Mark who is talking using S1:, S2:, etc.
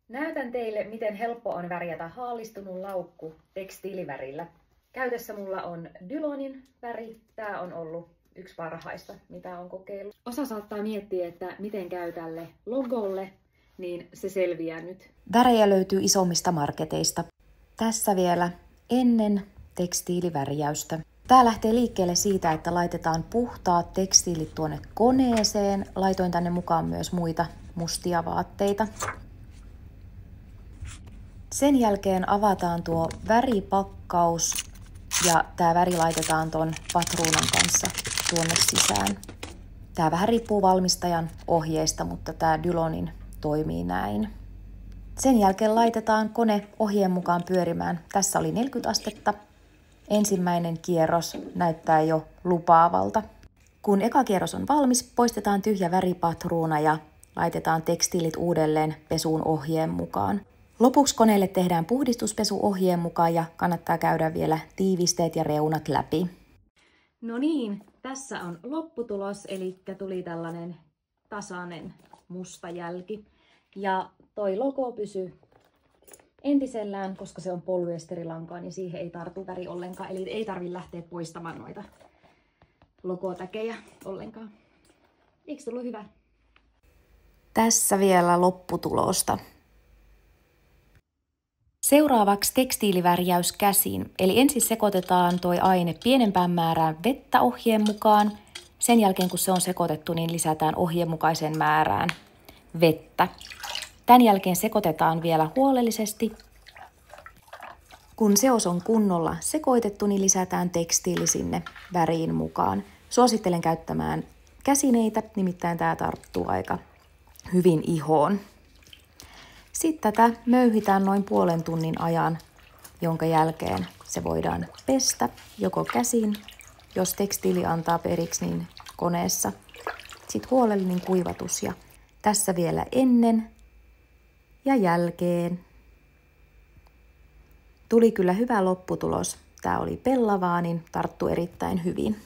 S1: Näytän teille, miten helppo on värjätä haalistunut laukku tekstiilivärillä. Käytössä mulla on Dylonin väri. Tää on ollut yksi parhaista, mitä on kokeillut. Osa saattaa miettiä, että miten käy tälle logolle, niin se selviää nyt.
S2: Värejä löytyy isommista marketeista. Tässä vielä ennen tekstiilivärjäystä. Tää lähtee liikkeelle siitä, että laitetaan puhtaat tekstiilit tuonne koneeseen. Laitoin tänne mukaan myös muita mustia vaatteita. Sen jälkeen avataan tuo väripakkaus ja tää väri laitetaan ton patruunan kanssa tuonne sisään. Tää vähän riippuu valmistajan ohjeista, mutta tää Dylonin toimii näin. Sen jälkeen laitetaan kone ohjeen mukaan pyörimään. Tässä oli 40 astetta. Ensimmäinen kierros näyttää jo lupaavalta. Kun eka kierros on valmis, poistetaan tyhjä väripatruuna ja laitetaan tekstiilit uudelleen pesuun ohjeen mukaan. Lopuksi koneelle tehdään puhdistuspesu ohjeen mukaan ja kannattaa käydä vielä tiivisteet ja reunat läpi.
S1: No niin, tässä on lopputulos, eli tuli tällainen tasainen musta jälki. Ja toi logo pysyy entisellään, koska se on polyesterilankaa, niin siihen ei tartu väri ollenkaan. Eli ei tarvitse lähteä poistamaan noita logotäkejä ollenkaan. Eikö tullut hyvä?
S2: Tässä vielä lopputulosta. Seuraavaksi tekstiilivärjäys käsin. Eli ensin sekoitetaan toi aine pienempään määrään vettä ohjeen mukaan. Sen jälkeen kun se on sekoitettu, niin lisätään ohjeen mukaiseen määrään vettä. Tämän jälkeen sekoitetaan vielä huolellisesti. Kun seos on kunnolla sekoitettu, niin lisätään tekstiili sinne väriin mukaan. Suosittelen käyttämään käsineitä, nimittäin tämä tarttuu aika hyvin ihoon. Sitten tätä möyhitään noin puolen tunnin ajan, jonka jälkeen se voidaan pestä joko käsin, jos tekstiili antaa periksi, niin koneessa. Sitten huolellinen kuivatus ja tässä vielä ennen ja jälkeen. Tuli kyllä hyvä lopputulos. Tämä oli pellavaa, niin tarttu erittäin hyvin.